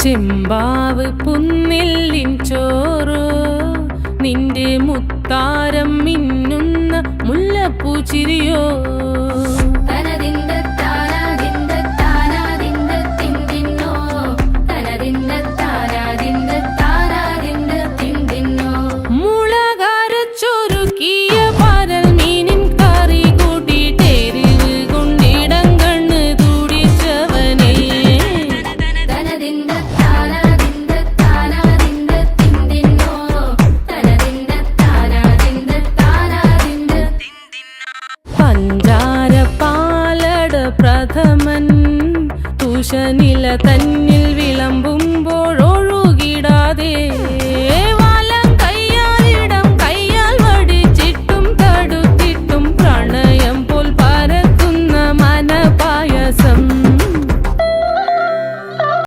ചെമ്പാവ് പുന്നെല്ലിൻ ചോറോ നിന്റെ മുത്താരം മിന്നുന്ന മുല്ലപ്പൂച്ചിരിയോ പഞ്ചാര പാലട പ്രഥമൻ തുഷനില തൻ